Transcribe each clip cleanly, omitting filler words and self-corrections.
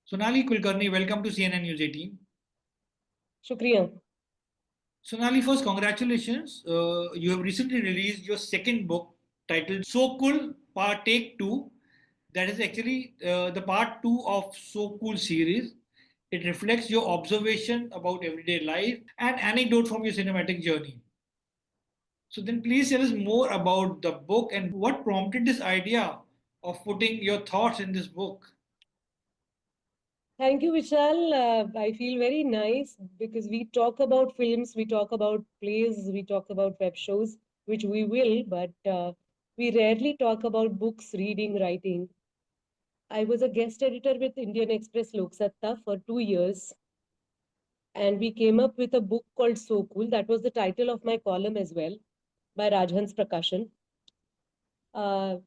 Sonali Kulkarni, welcome to CNN News 18. शुक्रिया. Sonali, first, congratulations. You have recently released your second book titled So Kul Part Take 2. That is actually the part 2 of So Kul series. It reflects your observation about everyday life and anecdote from your cinematic journey. So then please tell us more about the book and what prompted this idea of putting your thoughts in this book. Thank you, Vishal. I feel very nice because we talk about films, we talk about plays, we talk about web shows, which we will, but we rarely talk about books, reading, writing. I was a guest editor with Indian Express Lok Satta for 2 years, and we came up with a book called So Kul. That was the title of my column as well, by Rajhans Prakashan. Uh,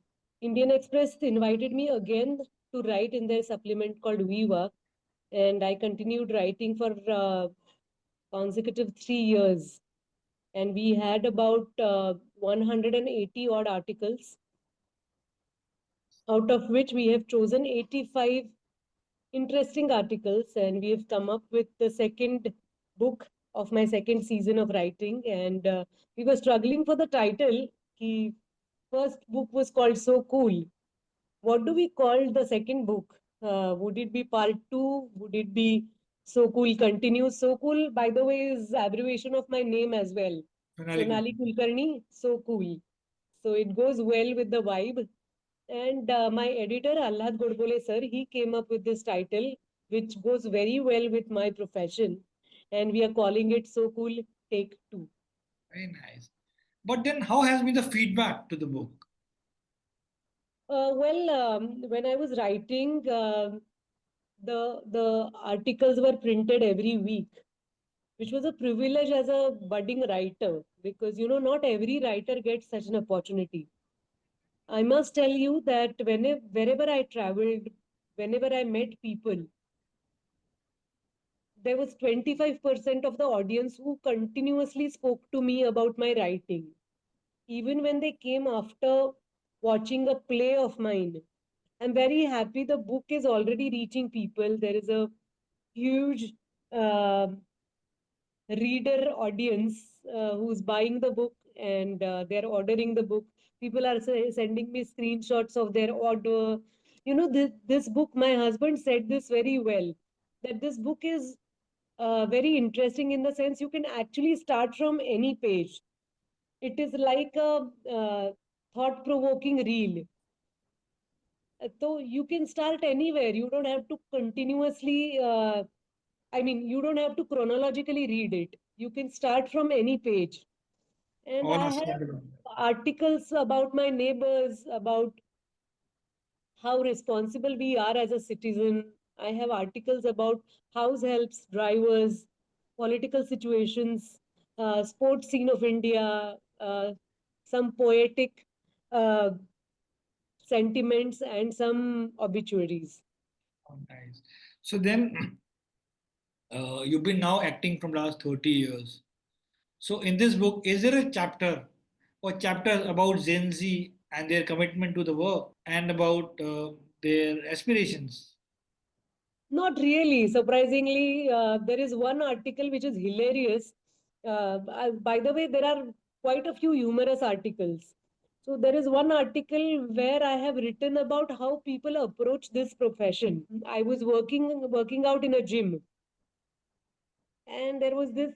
Indian Express invited me again to write in their supplement called Viva, and I continued writing for consecutive 3 years. And we had about 180 odd articles, out of which we have chosen 85 interesting articles, and we have come up with the second book of my second season of writing. And we were struggling for the title. The first book was called So Cool. What do we call the second book? Would it be part two? Would it be So Cool continues? So Cool, by the way, is abbreviation of my name as well. Sonali Sonali Kulkarni. Kulkarni, So Cool. So it goes well with the vibe. And my editor, Allad Godbole sir, he came up with this title, which goes very well with my profession. And we are calling it So Cool Take Two. Very nice. But then, how has been the feedback to the book? When I was writing, the articles were printed every week, which was a privilege as a budding writer, because not every writer gets such an opportunity. I must tell you that wherever I traveled, whenever I met people, there was 25% of the audience who continuously spoke to me about my writing, even when they came after watching a play of mine. I'm very happy the book is already reaching people. There is a huge uh, reader audience who's buying the book, and they're ordering the book. People are sending me screenshots of their order. This book, my husband said this very well, that this book is very interesting in the sense you can actually start from any page. It is like a thought provoking reel. So you can start anywhere. You don't have to continuously, you don't have to chronologically read it. You can start from any page. And All I are have centered on articles about my neighbors, about how responsible we are as a citizen. I have articles about house helps, drivers, political situations, sports scene of India, some poetic uh, sentiments, and some obituaries. that. Nice. So then, you've been now acting from last 30 years. So in this book, is there a chapter or chapters about Gen Z and their commitment to the work and about their aspirations? Not really. Surprisingly, there is one article which is hilarious. By the way, there are quite a few humorous articles. So there is one article where I have written about how people approach this profession. I was working out in a gym, and there was this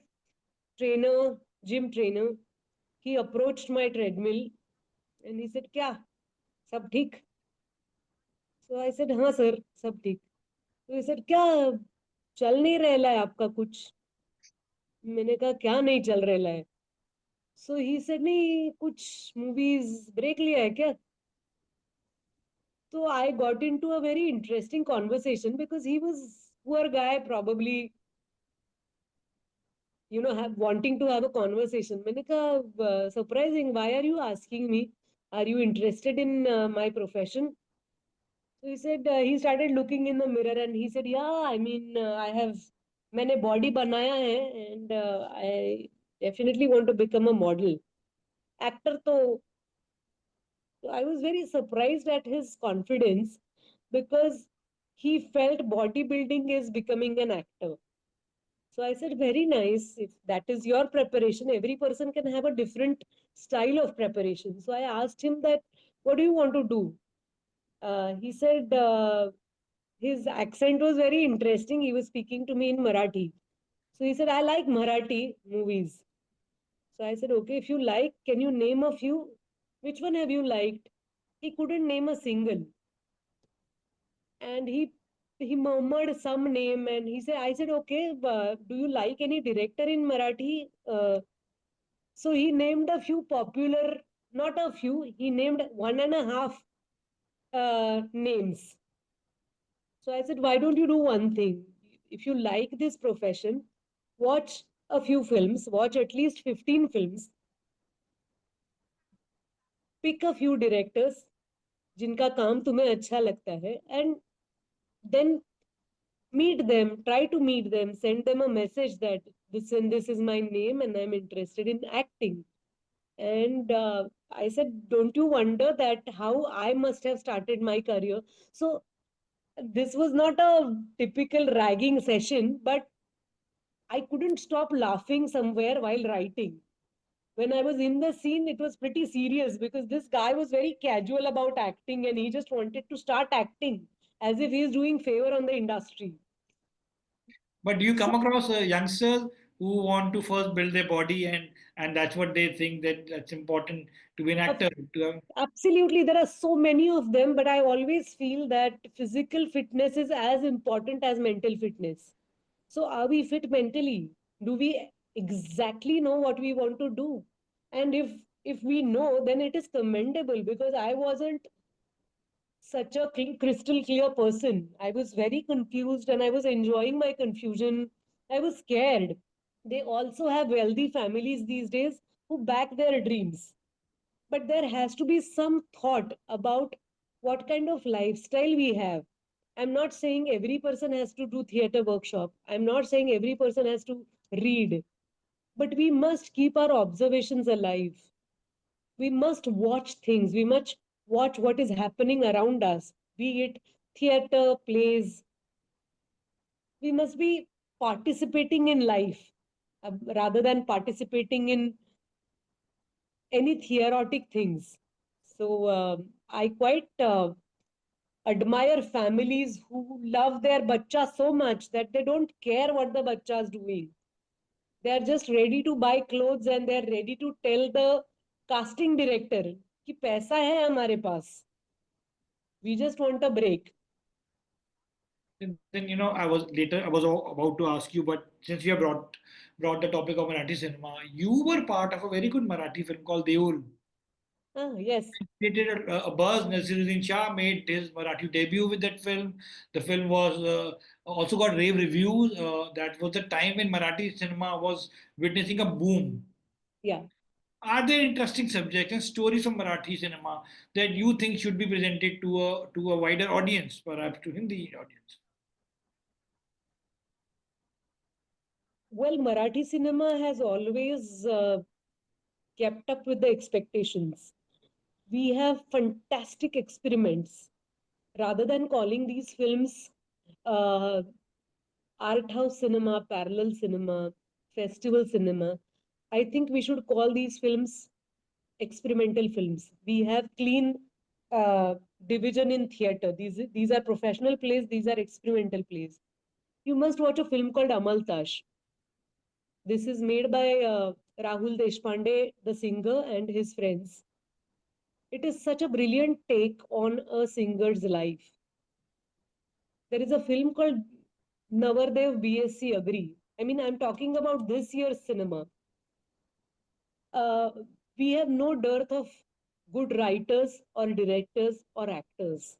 trainer, gym trainer. He approached my treadmill and he said, "Kya? Sab theek?" So I said, "हाँ sir, सब ठीक." तो he said, "क्या चल नहीं रहा है आपका कुछ?" मैंने कहा, "क्या नहीं चल रहा है?" सो ही सेड, नहीं कुछ मूवीज ब्रेक लिया है क्या? तो I got into a very interesting conversation because he was poor guy, probably have wanting to have a conversation. मैंने कहा, surprising, why are you asking me, are you interested in my profession? So he said, he started looking in the mirror and he said, yeah, I mean, I have, मैंने body बनाया है, and I definitely want to become a model. Actor तो, I was very surprised at his confidence, because He felt bodybuilding is becoming an actor. So I said, very nice. If that is your preparation, every person can have a different style of preparation. So I asked him that, what do you want to do? He said, his accent was very interesting. He was speaking to me in Marathi. So he said, I like Marathi movies. So I said, okay, if you like, can you name a few? Which one have you liked? He couldn't name a single. And he murmured some name and he said, I said, okay, do you like any director in Marathi? So he named a few popular, not a few, he named one and a half names. So I said, why don't you do one thing? If you like this profession, watch a few films, watch at least 15 films, pick a few directors जिनका काम तुम्हें अच्छा लगता है and then meet them, try to meet them, send them a message that this and this is my name and I'm interested in acting. And I said, don't you wonder that how I must have started my career? So this was not a typical ragging session, but I couldn't stop laughing somewhere while writing. When I was in the scene, it was pretty serious because this guy was very casual about acting and he just wanted to start acting as if he's doing favor on the industry. But do you So come across youngsters who want to first build their body and that's what they think that that's important to be an of actor to have. absolutely, there are so many of them, but I always feel that physical fitness is as important as mental fitness. So, are we fit mentally? Do we exactly know what we want to do? And if we know, then it is commendable because I wasn't such a crystal clear person. I was very confused and I was enjoying my confusion. I was scared. They also have wealthy families these days who back their dreams, but there has to be some thought about what kind of lifestyle we have. I'm not saying every person has to do theater workshop, I'm not saying every person has to read, but we must keep our observations alive. We must watch things, we must watch what is happening around us, be it theater, plays. We must be participating in life rather than participating in any theoretic things. So I quite admire families who love their bacha so much that they don't care what the bacha is doing. They are just ready to buy clothes and they are ready to tell the casting director कि पैसा है हमारे पास. We just want a break. Then I was about to ask you, but since you have brought the topic of Marathi cinema, you were part of a very good Marathi film called Deool. Ah, yes. Created a buzz. Naseeruddin Shah made his Marathi debut with that film. The film was also got rave reviews. That was the time when Marathi cinema was witnessing a boom. Yeah. Are there interesting subjects and stories from Marathi cinema that you think should be presented to a wider audience, perhaps to Hindi audience? Well, Marathi cinema has always kept up with the expectations. We have fantastic experiments. Rather than calling these films uh, art house cinema, parallel cinema, festival cinema, I think we should call these films experimental films. We have clean division in theater. These are professional plays. These are experimental plays. You must watch a film called Amal Tash. This is made by Rahul Deshpande, the singer, and his friends. It is such a brilliant take on a singer's life. There is a film called Navardev BSc Agree. I mean, I'm talking about this year's cinema. Uh, we have no dearth of good writers or directors or actors.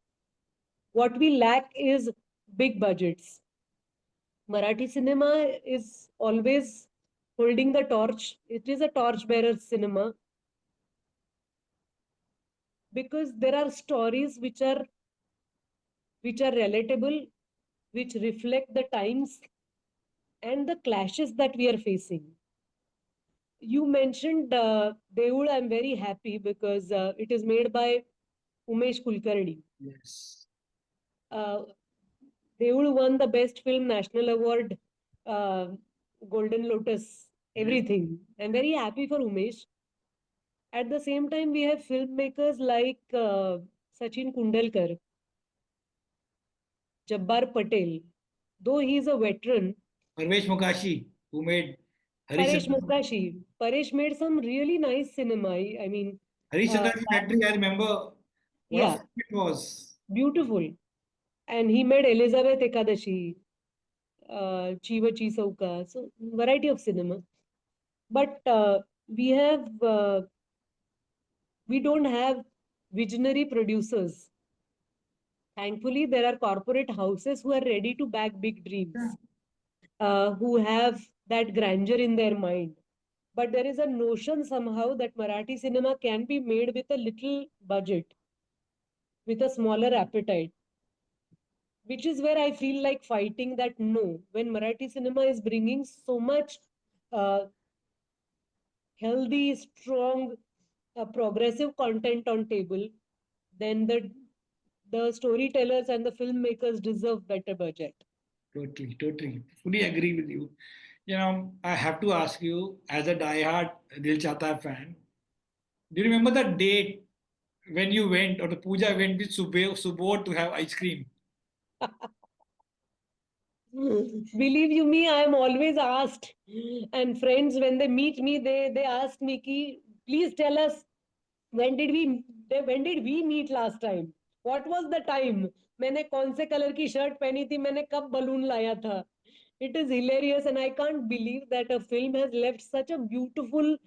What we lack is big budgets. Marathi cinema is always holding the torch. It is a torchbearer cinema because there are stories which are relatable, which reflect the times and the clashes that we are facing. You mentioned Deool. I'm very happy because it is made by Umesh Kulkarni. Yes. Uh, Deool won the Best Film National Award, uh, Golden Lotus, Yes. everything. I'm very happy for Umesh. At the same time, we have filmmakers like Sachin Kundalkar, Jabbar Patel. Though he is a veteran, Parvesh Mukashi, who made Paresh Harishchandra. Mukashi. Paresh made some really nice cinema. I mean, Harishchandra that, Factory, I remember what a yeah, film it was. beautiful. And he made Elizabeth Ekadashi, Chiva Chisauka. So, variety of cinema. But we don't have visionary producers. Thankfully, there are corporate houses who are ready to back big Yeah, dreams, who have that grandeur in their mind. But there is a notion somehow that Marathi cinema can be made with a little budget, with a smaller appetite, which is where I feel like fighting that no. When Marathi cinema is bringing so much uh, healthy, strong, progressive content on table, then the storytellers and the filmmakers deserve better budget. totally, totally. Fully agree with you. You know, I have to ask you, as a diehard Dil Chahta Hai fan, do you remember the date when you went or the puja went with Subodh to have ice cream? Believe you me, I am always asked, and friends when they meet me, they ask me, "Ki, please tell us when did we meet last time? What was the time? मैंने कौन से colour की shirt पहनी थी? मैंने कब balloon लाया था?" It is hilarious, and I can't believe that a film has left such a beautiful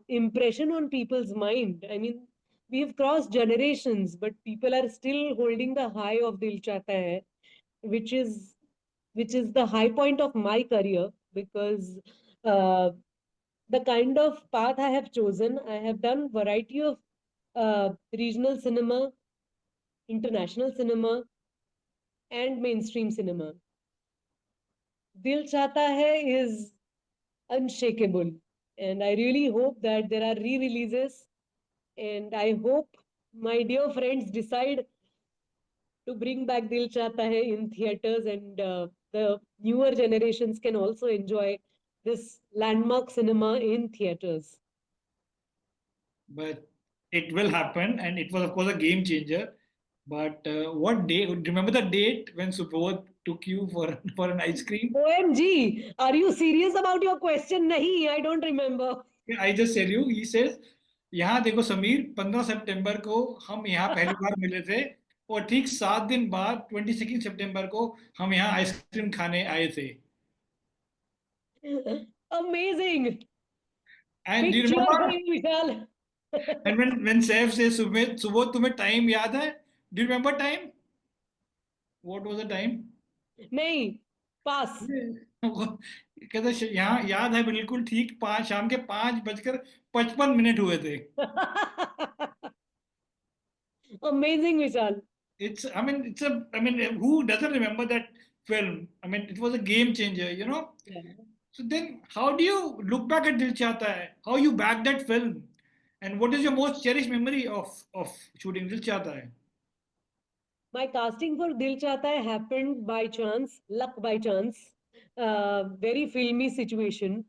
impression on people's mind. I mean, we have crossed generations, but people are still holding the high of Dil Chahta Hai, which is which is the high point of my career because uh, the kind of path I have chosen, I have done variety of regional cinema, international cinema, and mainstream cinema. Dil Chahta Hai is unshakable, and I really hope that there are re-releases, and I hope my dear friends decide to bring back Dil Chahta Hai in theaters, and the newer generations can also enjoy this landmark cinema in theaters. But it will happen, and it was, of course, a game changer. But what day? Remember the date when Subodh took you for for an ice cream? OMG, are you serious about your question? Nahi, I don't remember. I just tell you, he says, यहाँ देखो समीर, 15 सितंबर को हम यहाँ पहली बार मिले थे और ठीक 7 दिन बाद 22 सितंबर को हम यहाँ आइसक्रीम खाने आए थे. Amazing. And do Big you cheer for remember? you, Vishal. And when Saif says, Subodh तुम्हें टाइम याद है? Do you remember time? What was the time? नहीं, pass. कहते यहाँ याद है बिल्कुल ठीक, पाँच शाम के 5:55 हुए थे. Amazing, Vishal. It's, I mean, it's a, I mean, who doesn't remember that film? I mean, it was a game changer, you know. Yeah. So then, how do you look back at Dil Chahta Hai? How you back that film? And what is your most cherished memory of shooting Dil Chahta Hai? My casting for Dil Chahta Hai happened by chance, luck by chance. Very filmy situation.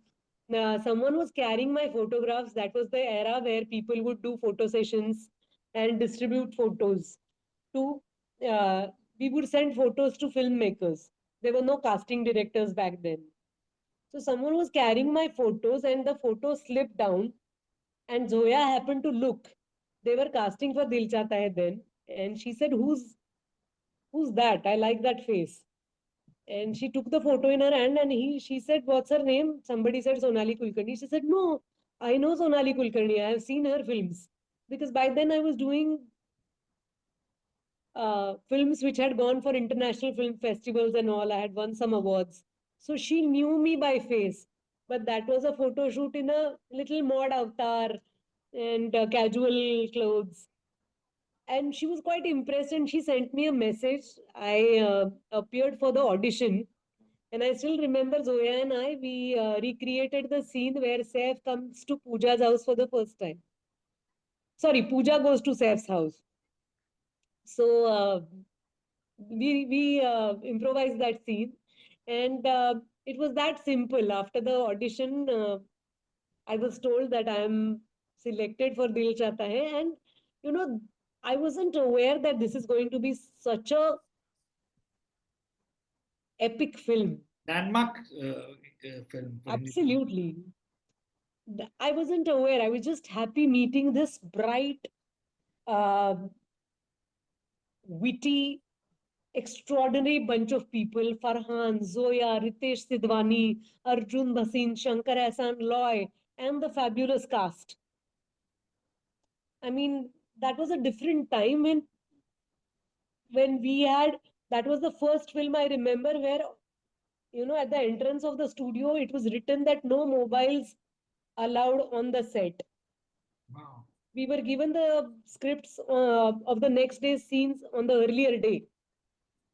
Someone was carrying my photographs. That was the era where people would do photo sessions and distribute photos to. Uh, we would send photos to filmmakers. There were no casting directors back then. So someone was carrying my photos, and the photo slipped down. And Zoya happened to look. They were casting for Dil Chahta Hai then, and she said, "Who's that? I like that face." And she took the photo in her hand, and she said, "What's her name?" Somebody said Sonali Kulkarni. She said, "No, I know Sonali Kulkarni. I have seen her films." Because by then I was doing films which had gone for international film festivals and all. I had won some awards. So she knew me by face. But that was a photo shoot in a little mod avatar and casual clothes. And she was quite impressed, and she sent me a message. I appeared for the audition. And I still remember Zoya and we recreated the scene where Saif comes to Pooja's house for the first time. Sorry, Pooja goes to Saif's house. So We improvised that scene, and it was that simple. After the audition, I was told that I am selected for Dil Chahta Hai, and you know, I wasn't aware that this is going to be such a epic film. Landmark film for Hindi cinema. Absolutely. I wasn't aware. I was just happy meeting this bright, uh, witty, extraordinary bunch of people: Farhan, Zoya, Ritesh Sidhwani, Arjun Bhasin, Shankar Ehsan Loy, and the fabulous cast. I mean, that was a different time when we had, that was the first film I remember where, at the entrance of the studio, it was written that no mobiles allowed on the set. Wow. We were given the scripts of the next day's scenes on the earlier day.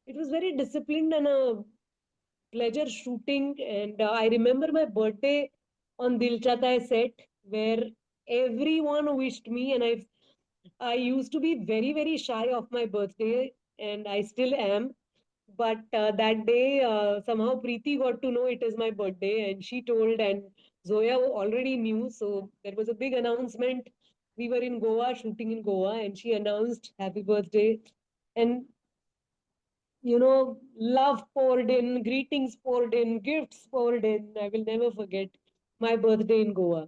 It was very disciplined and a pleasure shooting. And I remember my birthday on Dil Chahta Hai set, where everyone wished me, and I used to be very very shy of my birthday, and I still am. But that day, somehow Preeti got to know it is my birthday, and she told, and Zoya already knew. So there was a big announcement. We were in Goa, shooting in Goa, and she announced happy birthday. And love poured in, greetings poured in, gifts poured in. I will never forget my birthday in Goa.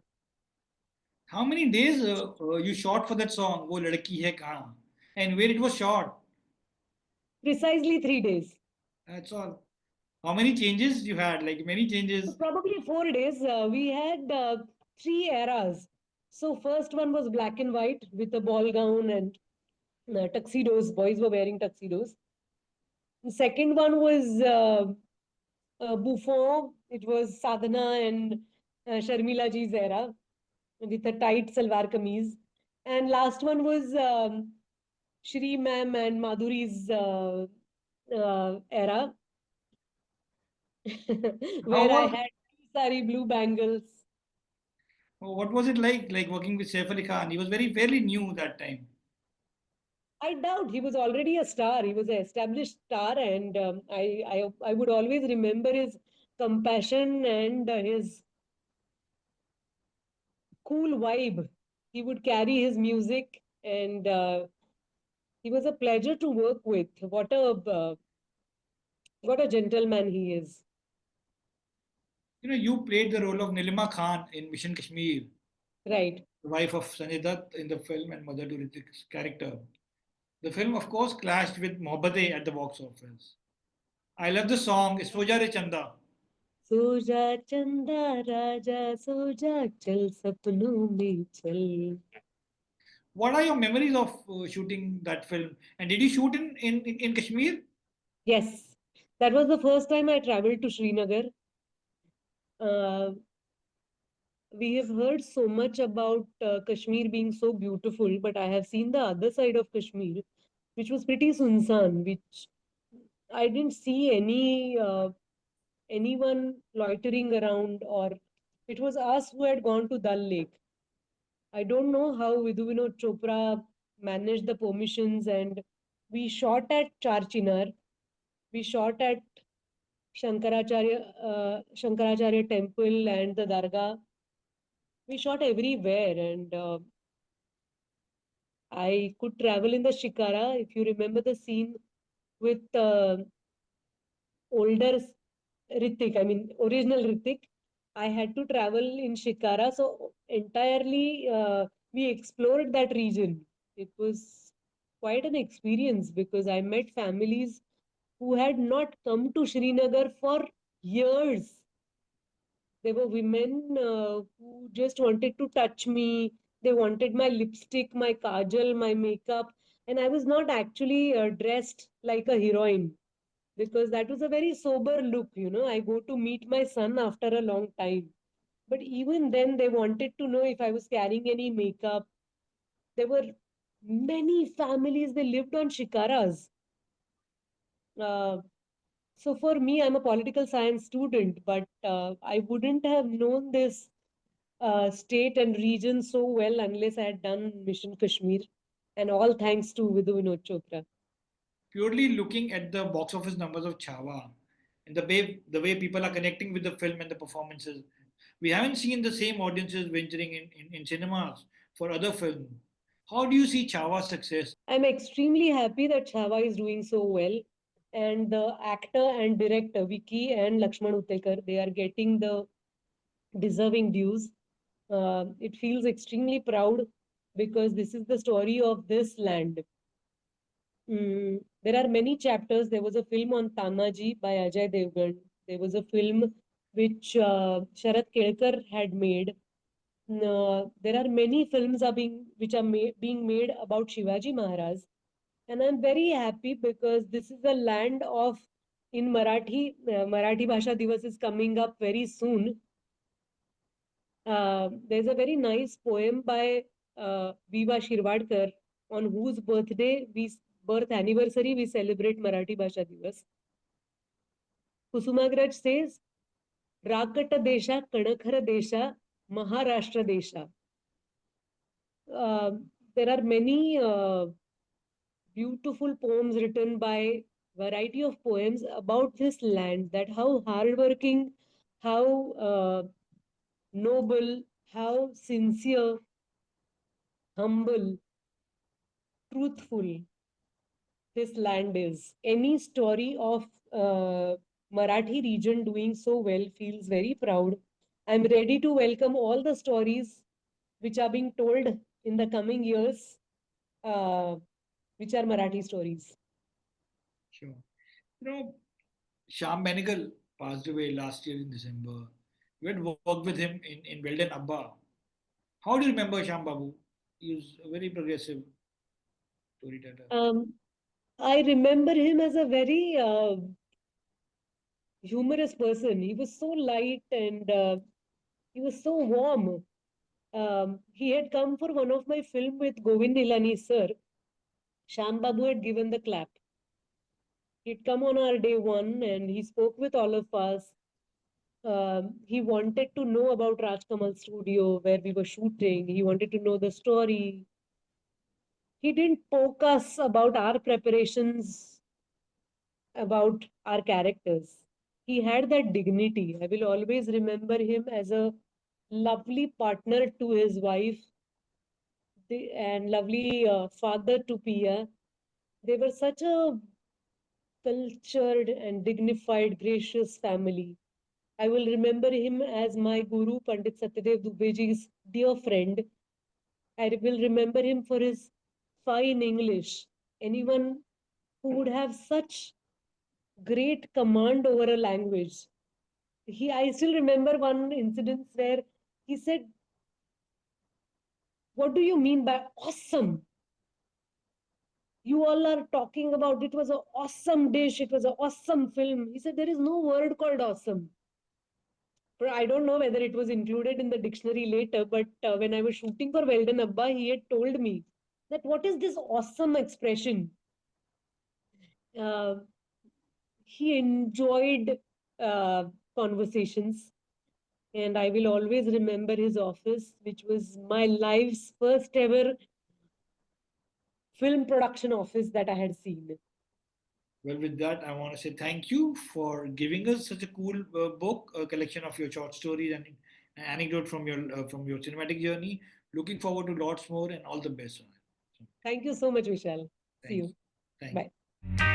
How many days you shot for that song, "वो लड़की है कहाँ," and where it was shot? Precisely 3 days. That's all. How many changes you had? Like many So changes. probably 4 days. We had three eras. So first one was black and white with a ball gown and tuxedos. Boys were wearing tuxedos. The second one was Buffon. It was Sadhana and Sharmila ji's era with a tight salwar kameez. And last one was Shri Ma'am and Madhuri's era, How where I was? had sari, blue bangles. What was it like working with Saif Ali Khan? He was very fairly new that time. I doubt he was already a star. He was an established star, and I would always remember his compassion and his cool vibe. He would carry his music, and he was a pleasure to work with. What a gentleman he is. You played the role of Nilima Khan in Mission Kashmir, Right. the wife of Sanjay Dutt in the film and mother to Hrithik's character. The film, of course, clashed with Mohabbatein at the box office. I love the song Soja Re Chanda. सोजा चंदा राजा सोजा चल सपनों में चल. What are your memories of shooting that film? And did you shoot in Kashmir? Yes, that was the first time I traveled to Srinagar. Uh, we have heard so much about Kashmir being so beautiful, but I have seen the other side of Kashmir, which was pretty sunsan, which I didn't see anyone loitering around, or it was us who had gone to Dal Lake. I don't know how Vidhu Vinod Chopra managed the permissions, and we shot at Charchinar, we shot at Shankaracharya temple and the Dargah. We shot everywhere, and I could travel in the Shikara. If you remember the scene with older Hrithik, I mean original Hrithik, I had to travel in Shikara. So entirely we explored that region. It was quite an experience because I met families who had not come to Srinagar for years. There were women who just wanted to touch me. They wanted my lipstick, my kajal, my makeup. And I was not actually dressed like a heroine because that was a very sober look. I go to meet my son after a long time. But even then, they wanted to know if I was carrying any makeup. There were many families, they lived on shikaras. Uh, so for me, I'm a political science student, but I wouldn't have known this state and region so well unless I had done Mission Kashmir. And all thanks to Vidhu Vinod Chopra. purely looking at the box office numbers of Chhaava and the way people are connecting with the film and the performances, we haven't seen the same audiences venturing in cinemas for other films. How do you see Chhava's success? I'm extremely happy that Chhaava is doing so well. And the actor and director, Vicky and Lakshman Uttekar, they are getting the deserving dues. It feels extremely proud because this is the story of this land. There are many chapters. There was a film on Tanaji by Ajay Devgan. There was a film which Sharat Kelkar had made. There are many films are being which are being made about Shivaji Maharaj, and I'm very happy because this is a land of in Marathi. Marathi Bhasha Divas is coming up very soon. There's a very nice poem by Viva Shirvadkar on whose birth anniversary we celebrate Marathi Bhasha Divas. Kusumagraj says, Rakata Desha, Kanakhara Desha, Maharashtra Desha. There are many beautiful poems written by variety of poems about this land, that how hardworking, how noble, how sincere, humble, truthful this land is. Any story of Marathi region doing so well feels very proud. I'm ready to welcome all the stories which are being told in the coming years, uh, which are Marathi stories. Sure. You know, Shyam Benegal passed away last year in December. You had worked with him in Well Done Abba. How do you remember Shyam Babu? He was a very progressive storyteller. Um, I remember him as a very humorous person. He was so light and he was so warm. He had come for one of my film with Govind Ilani sir. Shyam Babu had given the clap. He'd come on our day one and he spoke with all of us. He wanted to know about Rajkamal studio where we were shooting. He wanted to know the story. He didn't poke us about our preparations, about our characters. He had that dignity. I will always remember him as a lovely partner to his wife and lovely father to Pia. They were such a cultured and dignified, gracious family. I will remember him as my guru, Pandit Satyadev Dubeji's dear friend. I will remember him for his fine English. Anyone who would have such great command over a language. I still remember one incident where he said, "What do you mean by awesome? You all are talking about it was an awesome dish, it was an awesome film." He said, "There is no word called awesome." But I don't know whether it was included in the dictionary later, but when I was shooting for Weldon Abba, he had told me that what is this awesome expression? Uh, he enjoyed conversations, and I will always remember his office, which was my life's first ever film production office that I had seen. Well, with that, I want to say thank you for giving us such a cool book, a collection of your short stories and an anecdote from your cinematic journey. Looking forward to lots more and all the best. So, Thank you so much, Vishal. See thanks. you. Thank Bye. you.